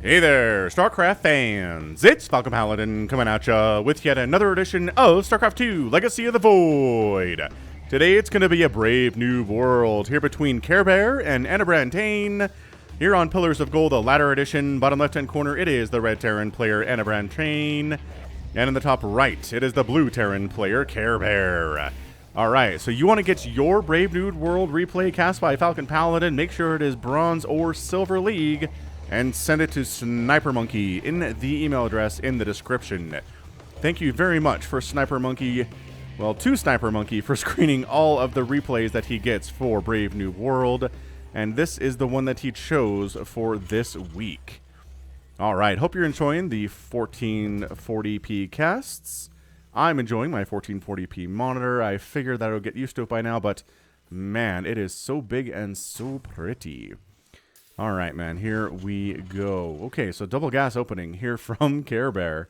Hey there, StarCraft fans! It's Falcon Paladin coming at ya with yet another edition of StarCraft 2 Legacy of the Void. Today it's going to be a brave new world here between CareBear and EnabranTain. Here on Pillars of Gold, the latter edition, bottom left-hand corner, it is the red Terran player EnabranTain. And in the top right, it is the blue Terran player CareBear. Alright, so you want to get your Brave New World replay cast by Falcon Paladin, make sure it is Bronze or Silver League, and send it to Snipermonkey in the email address in the description. Thank you very much for Snipermonkey, well, to Snipermonkey for screening all of the replays that he gets for Brave New World, and this is the one that he chose for this week. Alright, hope you're enjoying the 1440p casts. I'm enjoying my 1440p monitor. I figured that I would get used to it by now, but man, it is so big and so pretty. Alright, man, here we go. Okay, so double gas opening here from CareBear.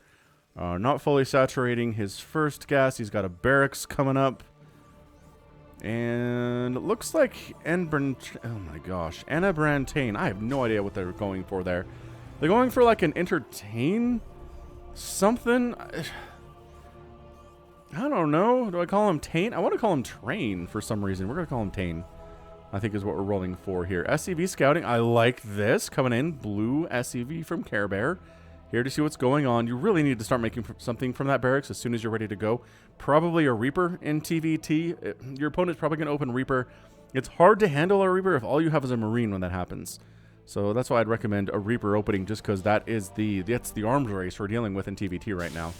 Not fully saturating his first gas. He's got a barracks coming up. And it looks like EnabranTain. I have no idea what they're going for there. They're going for like an entertain something. I don't know. Do I call him Taint? I want to call him Train for some reason. We're going to call him Taint, I think is what we're rolling for here. SCV scouting. I like this. Coming in. Blue SCV from CareBear. Here to see what's going on. You really need to start making something from that barracks as soon as you're ready to go. Probably a Reaper in TVT. Your opponent's probably going to open Reaper. It's hard to handle a Reaper if all you have is a Marine when that happens. So that's why I'd recommend a Reaper opening, just because that's the arms race we're dealing with in TVT right now.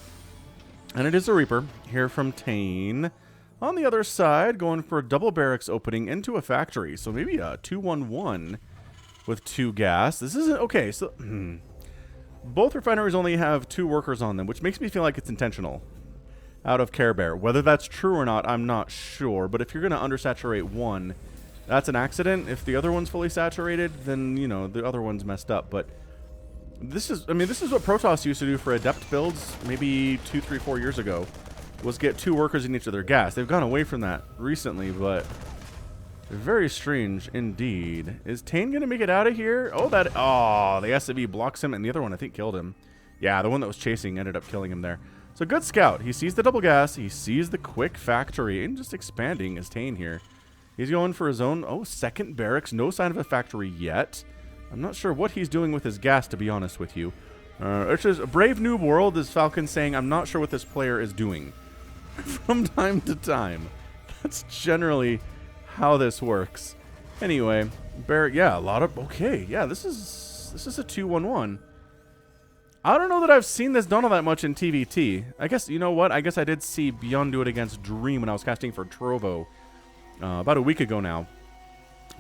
And it is a Reaper here from Tain. On the other side, going for a double barracks opening into a factory. So maybe a 2-1-1 with 2 gas. This isn't... Okay, so... both refineries only have 2 workers on them, which makes me feel like it's intentional out of CareBear. Whether that's true or not, I'm not sure. But if you're going to undersaturate one, that's an accident. If the other one's fully saturated, then, you know, the other one's messed up. But this is, this is what Protoss used to do for Adept builds maybe 2, 3, 4 years ago, was get 2 workers in each of their gas. They've gone away from that recently, but very strange indeed. Is Tain going to make it out of here? Oh, the SCV blocks him, and the other one I think killed him. Yeah, the one that was chasing ended up killing him there. So good scout. He sees the double gas. He sees the quick factory, and just expanding as Tain here. He's going for his own, second barracks. No sign of a factory yet. I'm not sure what he's doing with his gas, to be honest with you. It's just a brave new world, is Falcon saying, I'm not sure what this player is doing. From time to time. That's generally how this works. Anyway, yeah, a lot of... Okay, yeah, this is a 2-1-1. I don't know that I've seen this done all that much in TVT. I guess, you know what? I guess I did see Beyond do it against Dream when I was casting for Trovo. About a week ago now.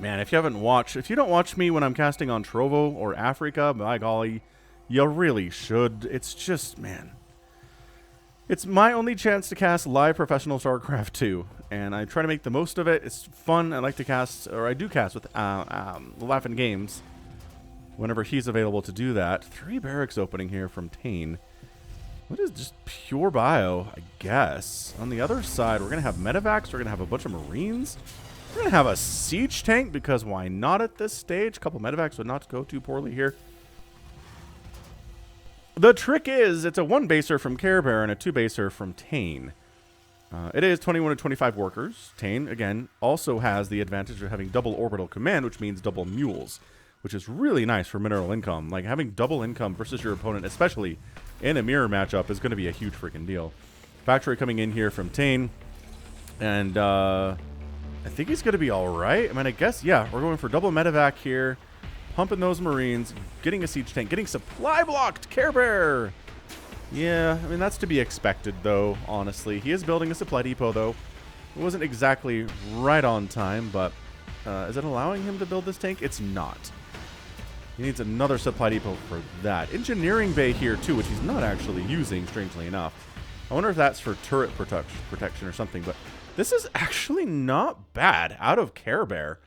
Man, if you don't watch me when I'm casting on Trovo or Africa, by golly, you really should. It's just, man. It's my only chance to cast live professional StarCraft 2, and I try to make the most of it. It's fun. I like to cast, or I do cast with Laughing Games whenever he's available to do that. 3 barracks opening here from Tain. What is just pure bio, I guess. On the other side, we're going to have medevacs. We're going to have a bunch of Marines. We're going to have a siege tank, because why not at this stage? A couple medevacs would not go too poorly here. The trick is, it's a 1-baser from CareBear and a 2-baser from Tain. It is 21 to 25 workers. Tain, again, also has the advantage of having double orbital command, which means double mules, which is really nice for mineral income. Like, having double income versus your opponent, especially in a mirror matchup, is going to be a huge freaking deal. Factory coming in here from Tain. And, I think he's going to be alright. I guess, yeah, we're going for double medevac here. Pumping those Marines, getting a siege tank, getting supply blocked, CareBear! Yeah, that's to be expected, though, honestly. He is building a supply depot, though. It wasn't exactly right on time, but is it allowing him to build this tank? It's not. He needs another supply depot for that. Engineering bay here, too, which he's not actually using, strangely enough. I wonder if that's for turret protection or something, but this is actually not bad out of CareBear.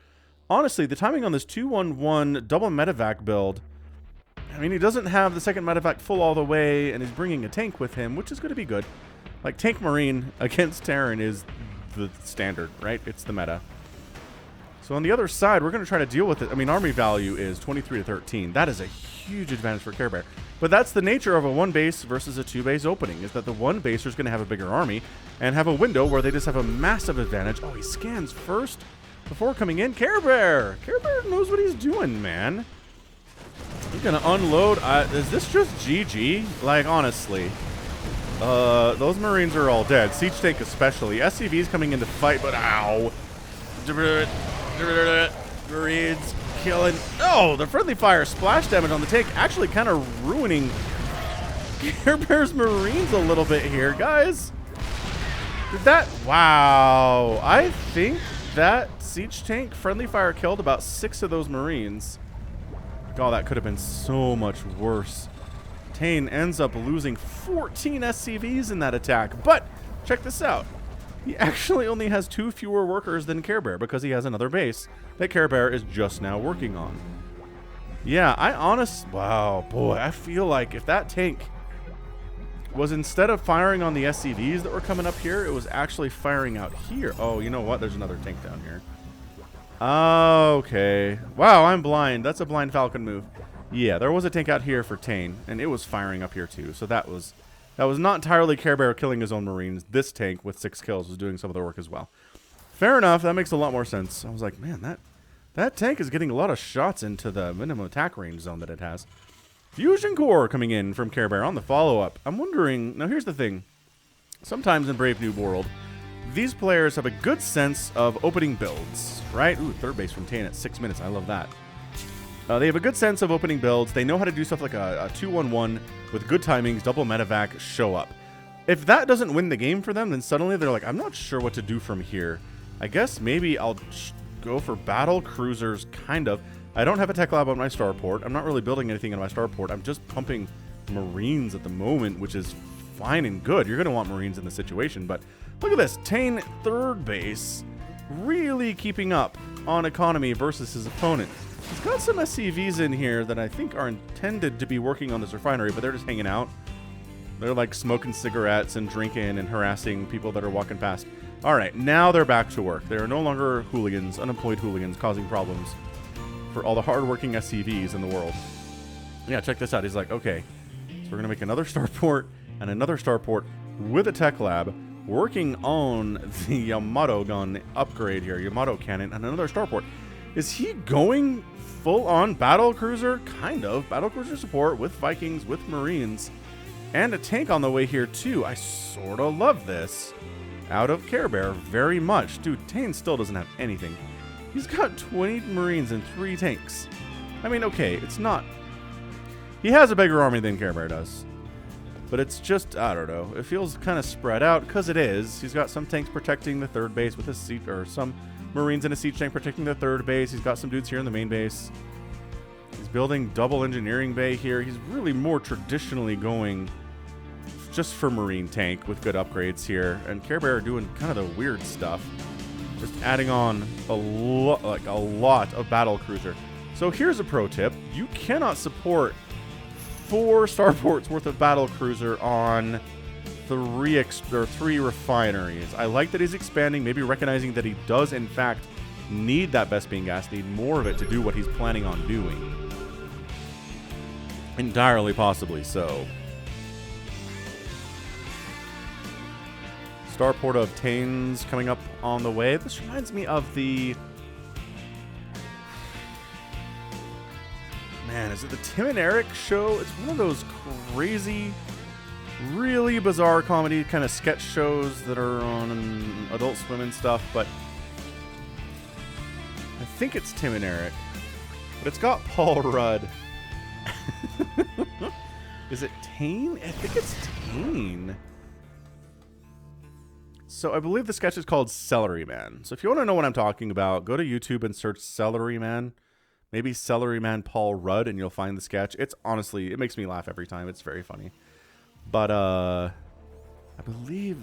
Honestly, the timing on this 2-1-1 double medevac build, he doesn't have the second medevac full all the way, and he's bringing a tank with him, which is going to be good. Like, Tank Marine against Terran is the standard, right? It's the meta. So on the other side, we're going to try to deal with it. I mean, army value is 23 to 13. That is a huge advantage for CareBear. But that's the nature of a 1-base versus a 2-base opening, is that the 1-baser is going to have a bigger army and have a window where they just have a massive advantage. Oh, he scans first before coming in. CareBear! CareBear knows what he's doing, man. He's going to unload. Is this just GG? Like, honestly. Those Marines are all dead. Siege Tank especially. SCV's coming in to fight, but ow. Marines killing. Oh, the friendly fire splash damage on the tank actually kind of ruining CareBear's Marines a little bit here, guys. Did that? Wow. I think that siege tank friendly fire killed about 6 of those Marines. God, that could have been so much worse. Tain ends up losing 14 SCVs in that attack, but check this out. He actually only has 2 fewer workers than CareBear because he has another base that CareBear is just now working on. Yeah, wow, boy, I feel like if that tank was, instead of firing on the SCVs that were coming up here, it was actually firing out here. Oh, you know what? There's another tank down here. Okay. Wow, I'm blind. That's a blind falcon move. Yeah, there was a tank out here for Tain, and it was firing up here too. So that was not entirely CareBear killing his own Marines. This tank with 6 kills was doing some of the work as well. Fair enough. That makes a lot more sense. I was like, man, that tank is getting a lot of shots into the minimum attack range zone that it has. Fusion Core coming in from CareBear on the follow-up. I'm wondering... Now, here's the thing. Sometimes in Brave New World, these players have a good sense of opening builds, right? Ooh, third base from Tain at 6 minutes. I love that. They have a good sense of opening builds. They know how to do stuff like a 2-1-1 with good timings, double medevac, show up. If that doesn't win the game for them, then suddenly they're like, I'm not sure what to do from here. I guess maybe I'll go for battle cruisers, kind of. I don't have a tech lab on my starport. I'm not really building anything on my starport. I'm just pumping Marines at the moment, which is fine and good. You're going to want Marines in the situation, but look at this. Tain, third base, really keeping up on economy versus his opponent. He's got some SCVs in here that I think are intended to be working on this refinery, but they're just hanging out. They're like smoking cigarettes and drinking and harassing people that are walking past. All right, now they're back to work. They are no longer hooligans, unemployed hooligans, causing problems for all the hardworking SCVs in the world. Yeah, check this out. He's like, okay, so we're going to make another starport and another starport with a tech lab working on the Yamato gun upgrade here, Yamato cannon, and another starport. Is he going full-on battle cruiser? Kind of. Battle cruiser support with Vikings, with Marines, and a tank on the way here, too. I sort of love this. Out of CareBear, very much. Dude, Tain still doesn't have anything. He's got 20 Marines and 3 tanks. I mean, okay, it's not... He has a bigger army than CareBear does. But it's just, I don't know. It feels kind of spread out, because it is. He's got some tanks protecting the third base with a siege, or some Marines in a siege tank protecting the third base. He's got some dudes here in the main base. He's building double engineering bay here. He's really more traditionally going just for Marine tank with good upgrades here. And CareBear are doing kind of the weird stuff. Just adding on a lot of battle cruiser. So here's a pro tip. You cannot support 4 starports worth of battle cruiser on 3 refineries. I like that he's expanding, maybe recognizing that he does in fact need that best being gas, need more of it to do what he's planning on doing. Entirely possibly so. Starport of Tain's coming up on the way. This reminds me of the... Man, is it the Tim and Eric show? It's one of those crazy, really bizarre comedy kind of sketch shows that are on Adult Swim and stuff, but I think it's Tim and Eric. But it's got Paul Rudd. Is it Tain? I think it's Tain. So I believe the sketch is called Celery Man. So if you want to know what I'm talking about, go to YouTube and search Celery Man. Maybe Celery Man Paul Rudd, and you'll find the sketch. It's honestly, it makes me laugh every time. It's very funny. But I believe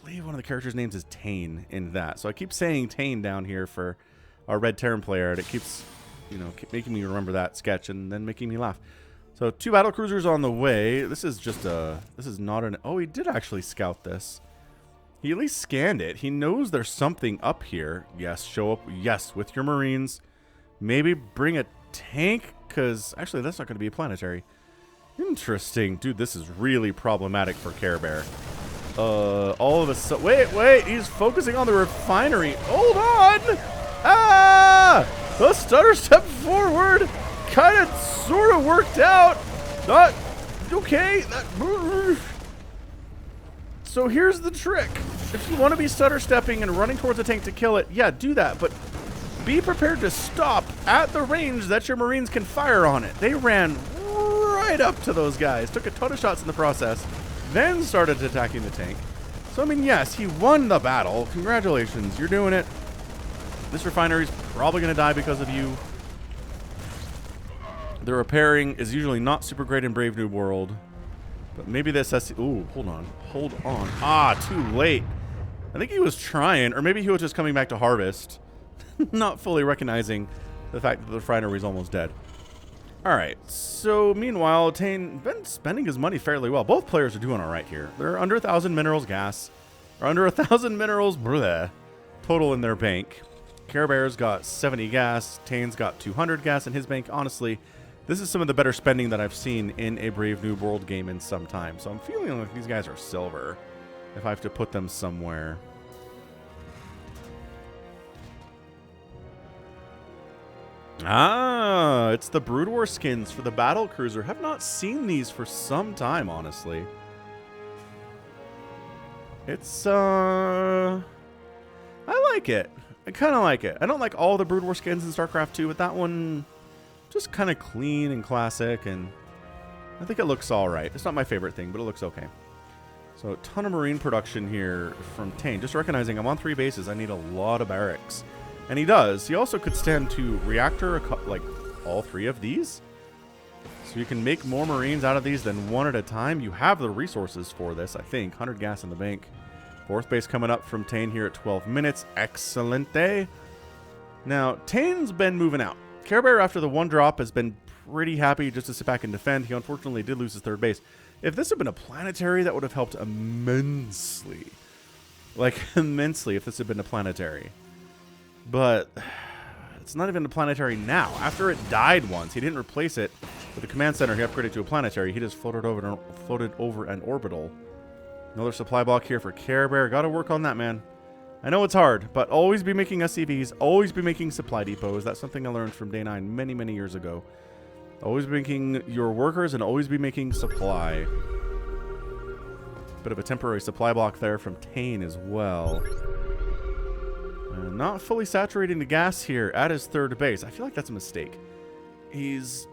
one of the characters' names is Tain in that. So I keep saying Tain down here for our Red Terran player, and it keeps, making me remember that sketch and then making me laugh. So 2 battle cruisers on the way. This is just this is not an... Oh, he did actually scout this. He at least scanned it. He knows there's something up here. Yes, show up. Yes, with your Marines. Maybe bring a tank, because actually that's not going to be a planetary. Interesting. Dude, this is really problematic for CareBear. All of a sudden... Wait. He's focusing on the refinery. Hold on. Ah! The stutter step forward kind of sort of worked out. Not... Okay. So here's the trick. If you want to be stutter stepping and running towards a tank to kill it, yeah, do that. But be prepared to stop at the range that your Marines can fire on it. They ran right up to those guys, took a ton of shots in the process, then started attacking the tank. So, I mean, yes, he won the battle. Congratulations, you're doing it. This refinery's probably going to die because of you. The repairing is usually not super great in Brave New World. But maybe this ooh, hold on. Ah, too late. I think he was trying, or maybe he was just coming back to harvest. Not fully recognizing the fact that the refinery is almost dead. Alright, so meanwhile, Tain been spending his money fairly well. Both players are doing alright here. They're under 1,000 minerals gas. Or under 1,000 minerals bleh, total in their bank. CareBear's got 70 gas. Tain's got 200 gas in his bank. Honestly, this is some of the better spending that I've seen in a Brave New World game in some time. So I'm feeling like these guys are silver if I have to put them somewhere. Ah, it's the Brood War skins for the battle cruiser. Have not seen these for some time, honestly. It's, I like it. I kind of like it. I don't like all the Brood War skins in StarCraft 2, but that one... just kind of clean and classic, and I think it looks all right. It's not my favorite thing, but it looks okay. So a ton of Marine production here from Tain. Just recognizing I'm on 3 bases. I need a lot of barracks. And he does. He also could stand to reactor like all 3 of these. So you can make more Marines out of these than one at a time. You have the resources for this, I think. 100 gas in the bank. 4th base coming up from Tain here at 12 minutes. Excelente. Now, Tain's been moving out. CareBear, after the 1 drop, has been pretty happy just to sit back and defend. He unfortunately did lose his 3rd base. If this had been a planetary, that would have helped immensely. Like, immensely if this had been a planetary. But it's not even a planetary now. After it died once, he didn't replace it with the command center. He upgraded to a planetary. He just floated over an orbital. Another supply block here for CareBear. Got to work on that, man. I know it's hard, but always be making SCVs, always be making supply depots. That's something I learned from Day 9 many, many years ago. Always be making your workers and always be making supply. Bit of a temporary supply block there from Tain as well. Not fully saturating the gas here at his 3rd base. I feel like that's a mistake. He's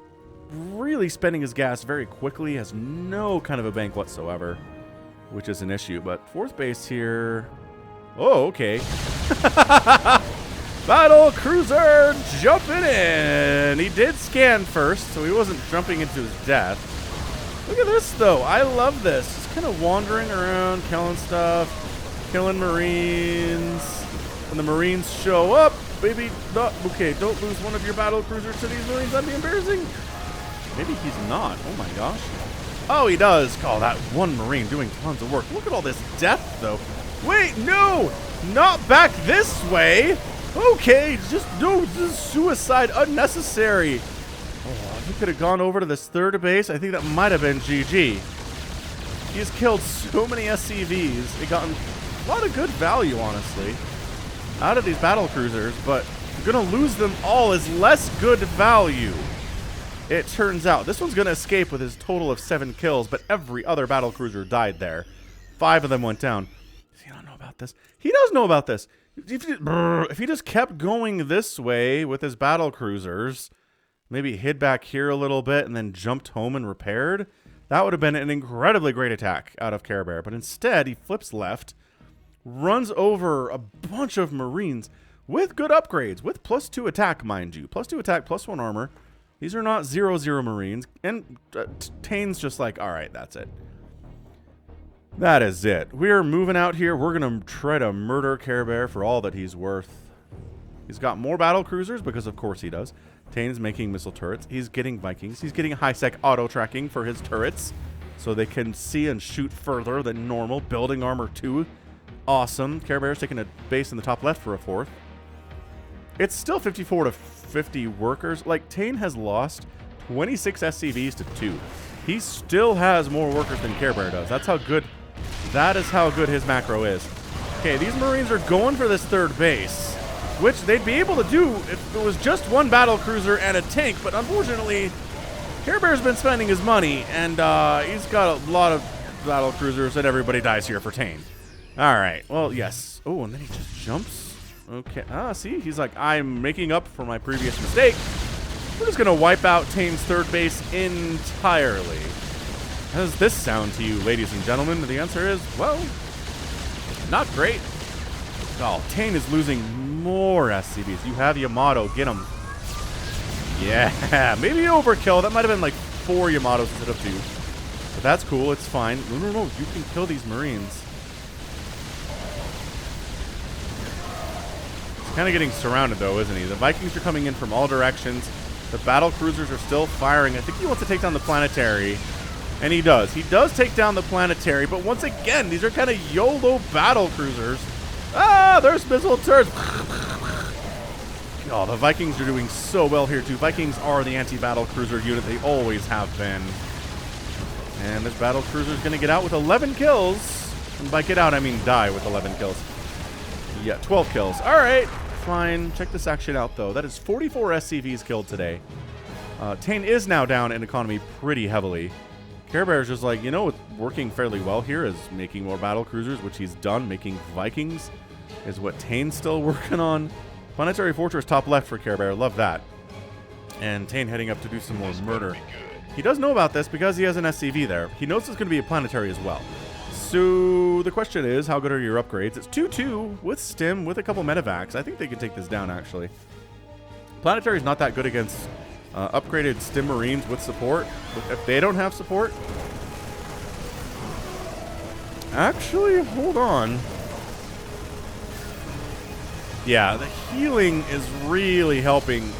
really spending his gas very quickly, has no kind of a bank whatsoever, which is an issue. But 4th base here... Oh, okay. Battle cruiser jumping in. He did scan first, so he wasn't jumping into his death. Look at this, though. I love this. Just kind of wandering around, killing stuff, killing Marines. When the Marines show up, maybe not. Okay, don't lose one of your battle cruisers to these Marines. That'd be embarrassing. Maybe he's not. Oh my gosh. Oh, he does. Oh, that one Marine doing tons of work. Look at all this death, though. Wait, no! Not back this way! Okay, just no, this is suicide, unnecessary. Oh, if he could have gone over to this 3rd base, I think that might have been GG. He's killed so many SCVs. He gotten a lot of good value, honestly, out of these battle cruisers, but you're gonna lose them all as less good value. It turns out this one's gonna escape with his total of 7 kills, but every other battle cruiser died there. 5 of them went down. He don't know about this. He does know about this. If he just kept going this way with his battle cruisers, maybe hid back here a little bit and then jumped home and repaired, that would have been an incredibly great attack out of CareBear. But instead, he flips left, runs over a bunch of Marines with good upgrades, with +2 attack, mind you. +2 attack, +1 armor. These are not 0-0 Marines. And Tain's just like, all right, that's it. That is it. We're moving out here. We're going to try to murder CareBear for all that he's worth. He's got more battle cruisers, because of course he does. Tain's making missile turrets. He's getting Vikings. He's getting high-sec auto-tracking for his turrets, so they can see and shoot further than normal. Building armor too. Awesome. CareBear's taking a base in the top left for a 4th. It's still 54 to 50 workers. Like, Tain has lost 26 SCVs to 2. He still has more workers than CareBear does. That's how good... That is how good his macro is. Okay, these Marines are going for this 3rd base, which they'd be able to do if it was just one battle cruiser and a tank, but unfortunately, CareBear's been spending his money, and he's got a lot of battle cruisers, and everybody dies here for Tain. Alright, well, yes. Oh, and then he just jumps. Okay, see, he's like, I'm making up for my previous mistake. We're just going to wipe out Tain's 3rd base entirely. How does this sound to you, ladies and gentlemen? The answer is, well, not great. Oh, Tain is losing more SCVs. You have Yamato. Get him. Yeah, maybe overkill. That might have been like 4 Yamatos instead of 2. But that's cool. It's fine. No. You can kill these Marines. He's kind of getting surrounded, though, isn't he? The Vikings are coming in from all directions. The battle cruisers are still firing. I think he wants to take down the planetary. And he does. He does take down the planetary. But once again, these are kind of YOLO battle cruisers. Ah, there's missile turrets. Oh, the Vikings are doing so well here, too. Vikings are the anti-battle cruiser unit. They always have been. And this battle cruiser is going to get out with 11 kills. And by get out, I mean die with 11 kills. Yeah, 12 kills. All right, fine. Check this action out, though. That is 44 SCVs killed today. Tain is now down in economy pretty heavily. CareBear is just like, you know what's working fairly well here is making more battle cruisers, which he's done. Making Vikings is what Tain's still working on. Planetary Fortress top left for CareBear. Love that. And Tain heading up to do some more murder. He does know about this because he has an SCV there. He knows it's going to be a planetary as well. So the question is, how good are your upgrades? It's 2-2 with Stim, with a couple medevacs. I think they could take this down, actually. Planetary is not that good against upgraded Stim Marines with support. If they don't have support... Actually, hold on. Yeah, the healing is really helping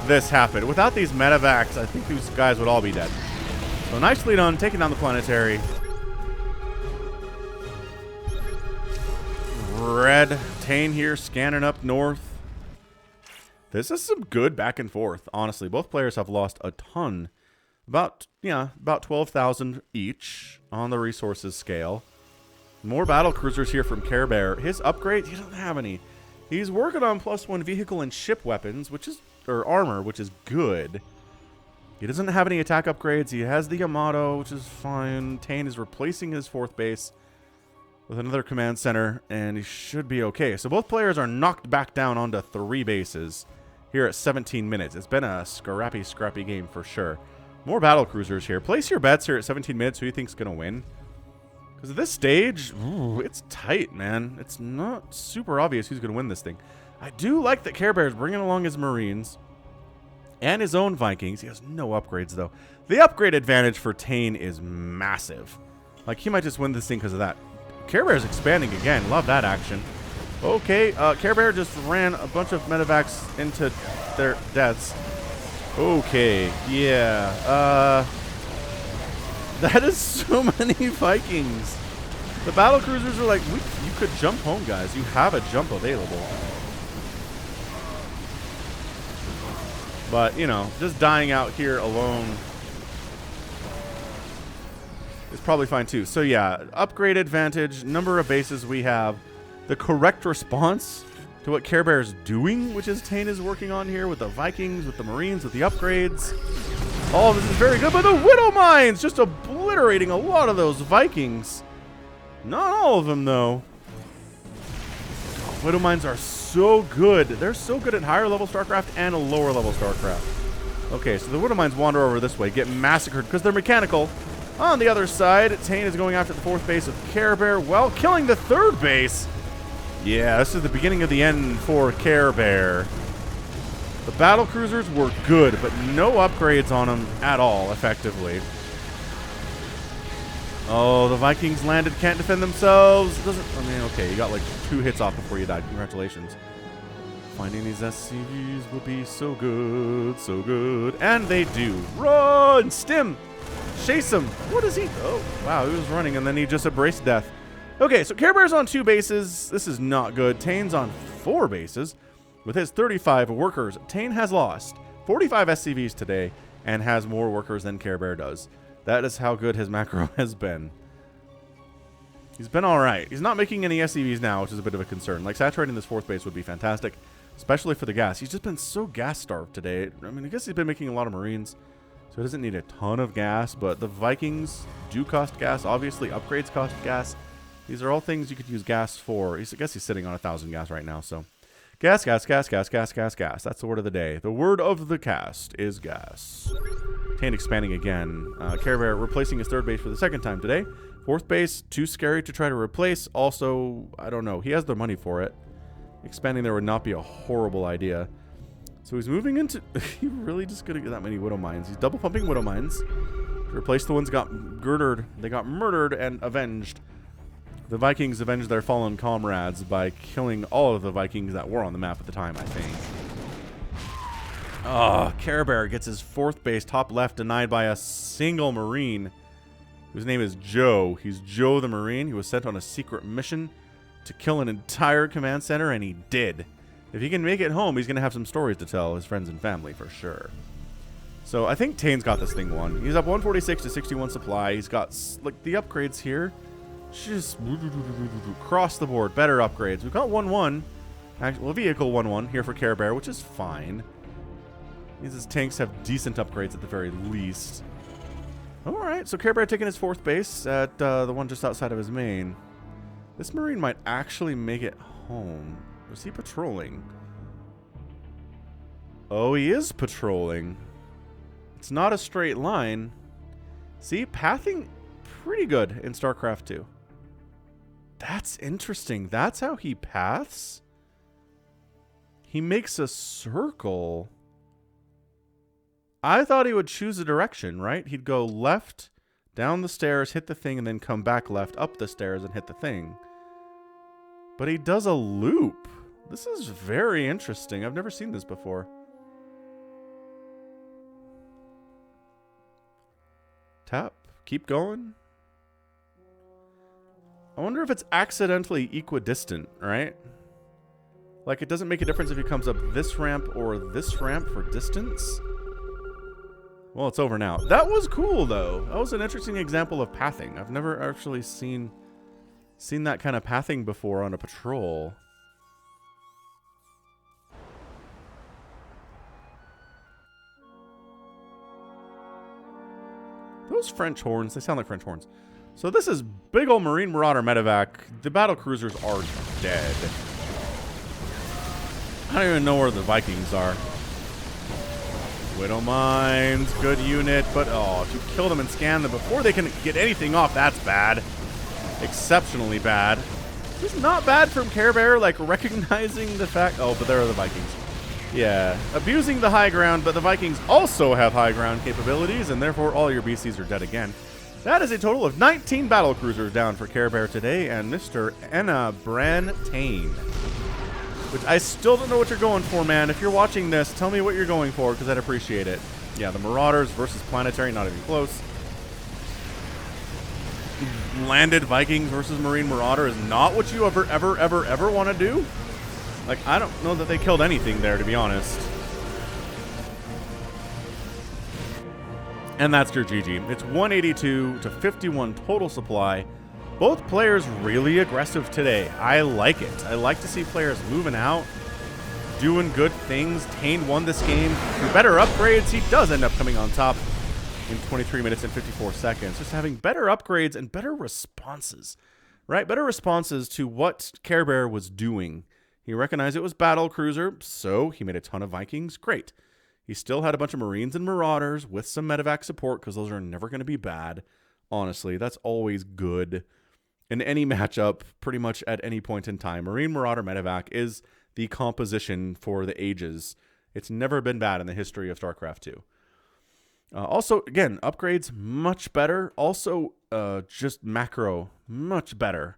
this happen. Without these medevacs, I think these guys would all be dead. So nicely done, taking down the planetary. Red Tain here, scanning up north. This is some good back and forth, honestly. Both players have lost a ton. About 12,000 each on the resources scale. More battle cruisers here from CareBear. His upgrades, he doesn't have any. He's working on +1 vehicle and ship weapons, or armor, which is good. He doesn't have any attack upgrades. He has the Yamato, which is fine. Tain is replacing his 4th base with another command center, and he should be okay. So both players are knocked back down onto 3 bases here at 17 minutes. It's been a scrappy game for sure. More battle cruisers here. Place your bets here at 17 minutes. Who you think's going to win? Because at this stage, ooh, it's tight, man. It's not super obvious who's going to win this thing. I do like that CareBear is bringing along his Marines and his own Vikings. He has no upgrades, though. The upgrade advantage for Tain is massive. Like, he might just win this thing because of that. CareBear is expanding again. Love that action. Okay, CareBear just ran a bunch of medevacs into their deaths. Okay, yeah. That is so many Vikings. The battle cruisers are like, you could jump home, guys. You have a jump available. But, you know, just dying out here alone is probably fine too. So yeah, upgrade advantage, number of bases we have, the correct response to what CareBear is doing, which is Tain is working on here with the Vikings, with the Marines, with the upgrades. All of this is very good, but the Widow Mines just obliterating a lot of those Vikings. Not all of them, though. Widow Mines are so good. They're so good at higher level StarCraft and a lower level StarCraft. Okay, so the Widow Mines wander over this way, get massacred because they're mechanical. On the other side, Tain is going after the 4th base of CareBear, well, killing the 3rd base. Yeah, this is the beginning of the end for CareBear. The battle cruisers were good, but no upgrades on them at all, effectively. Oh, the Vikings landed, can't defend themselves. Okay, you got like 2 hits off before you died. Congratulations. Finding these SCVs will be so good, so good. And they do. Run! Stim! Chase him! What is he? Oh, wow, he was running, and then he just embraced death. Okay, so CareBear's on 2 bases. This is not good. Tain's on 4 bases. With his 35 workers, Tain has lost 45 SCVs today and has more workers than CareBear does. That is how good his macro has been. He's been all right. He's not making any SCVs now, which is a bit of a concern. Like, saturating this 4th base would be fantastic, especially for the gas. He's just been so gas-starved today. I mean, I guess he's been making a lot of Marines, so he doesn't need a ton of gas, but the Vikings do cost gas. Obviously, upgrades cost gas. These are all things you could use gas for. I guess he's sitting on 1,000 gas right now, so... Gas, gas, gas, gas, gas, gas, gas. That's the word of the day. The word of the cast is gas. Tain expanding again. CareBear replacing his 3rd base for the 2nd time today. 4th base, too scary to try to replace. Also, I don't know. He has the money for it. Expanding there would not be a horrible idea. So he's moving into... He really just going to get that many Widow Mines. He's double pumping Widow Mines to replace the ones that got girdered. They got murdered and avenged. The Vikings avenged their fallen comrades by killing all of the Vikings that were on the map at the time, I think. Oh, CareBear gets his 4th base top left denied by a single Marine, whose name is Joe. He's Joe the Marine. He was sent on a secret mission to kill an entire command center, and he did. If he can make it home, he's going to have some stories to tell his friends and family, for sure. So I think Tain's got this thing won. He's up 146 to 61 supply. He's got, like, the upgrades here. Just across the board, better upgrades. We've got 1-1. Well, vehicle 1-1 here for CareBear, which is fine. Means his tanks have decent upgrades at the very least. Alright, so CareBear taking his 4th base at the one just outside of his main. This Marine might actually make it home. Was he patrolling? Oh, he is patrolling. It's not a straight line. See, pathing pretty good in StarCraft 2. That's interesting. That's how he paths? He makes a circle. I thought he would choose a direction, right? He'd go left, down the stairs, hit the thing, and then come back left, up the stairs, and hit the thing. But he does a loop. This is very interesting. I've never seen this before. Tap. Keep going. I wonder if it's accidentally equidistant, right? Like, it doesn't make a difference if he comes up this ramp or this ramp for distance. Well, it's over now. That was cool, though. That was an interesting example of pathing. I've never actually seen that kind of pathing before on a patrol. Those French horns, they sound like French horns. So this is big old Marine Marauder medevac. The battle cruisers are dead. I don't even know where the Vikings are. Widow Mines, good unit, but oh, to kill them and scan them before they can get anything off, that's bad. Exceptionally bad. This is not bad from CareBear, like recognizing the fact, oh, but there are the Vikings. Yeah, abusing the high ground, but the Vikings also have high ground capabilities, and therefore all your BCs are dead again. That is a total of 19 battle cruisers down for CareBear today, and Mr. EnabranTain. Which I still don't know what you're going for, man. If you're watching this, tell me what you're going for, because I'd appreciate it. Yeah, the Marauders versus Planetary, not even close. Landed Vikings versus Marine Marauder is not what you ever want to do. Like, I don't know that they killed anything there, to be honest. And that's your GG. It's 182 to 51 total supply. Both players really aggressive today. I like it. I like to see players moving out, doing good things. Tain won this game. Through better upgrades, he does end up coming on top in 23 minutes and 54 seconds. Just having better upgrades and better responses, right? Better responses to what CareBear was doing. He recognized it was battle cruiser, so he made a ton of Vikings. Great. He still had a bunch of Marines and Marauders with some medevac support, because those are never going to be bad. Honestly, that's always good in any matchup, pretty much at any point in time. Marine Marauder medevac is the composition for the ages. It's never been bad in the history of StarCraft 2. Also, again, upgrades much better. Also, just macro much better.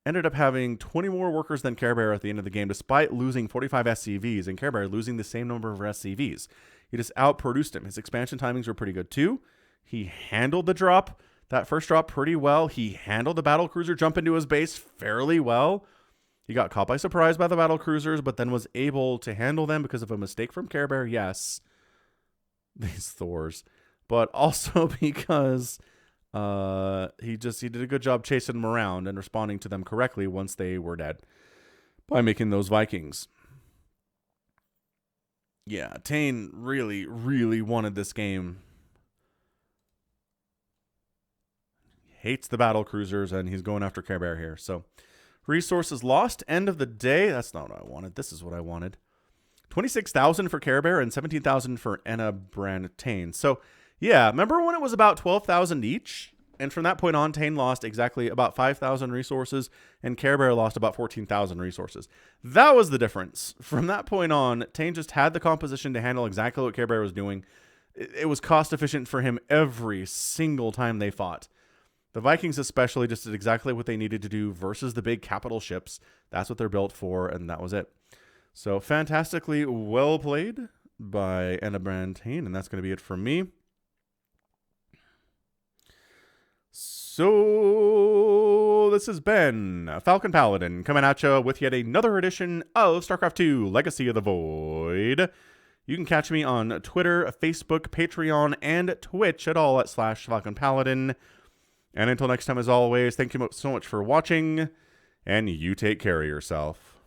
Ended up having 20 more workers than CareBear at the end of the game, despite losing 45 SCVs, and CareBear losing the same number of SCVs. He just outproduced him. His expansion timings were pretty good too. He handled the drop. that first drop pretty well. He handled the battlecruiser jump into his base fairly well. He got caught by surprise by the battlecruisers, but then was able to handle them because of a mistake from CareBear. Yes, these Thors, but also because he did a good job chasing them around and responding to them correctly once they were dead by making those Vikings. Yeah, Tain really, really wanted this game. Hates the battlecruisers, and he's going after CareBear here. So, resources lost. End of the day. That's not what I wanted. This is what I wanted. 26,000 for CareBear and 17,000 for EnabranTain. So, yeah, remember when it was about 12,000 each? And from that point on, Tain lost exactly about 5,000 resources, and CareBear lost about 14,000 resources. That was the difference. From that point on, Tain just had the composition to handle exactly what CareBear was doing. It was cost efficient for him every single time they fought. The Vikings especially just did exactly what they needed to do versus the big capital ships. That's what they're built for, and that was it. So fantastically well played by EnabranTain, and that's going to be it for me. So this has been Falcon Paladin coming at you with yet another edition of StarCraft 2 Legacy of the Void. You can catch me on Twitter, Facebook, Patreon, and Twitch at all at /Falcon Paladin. And until next time, as always, thank you so much for watching, and you take care of yourself.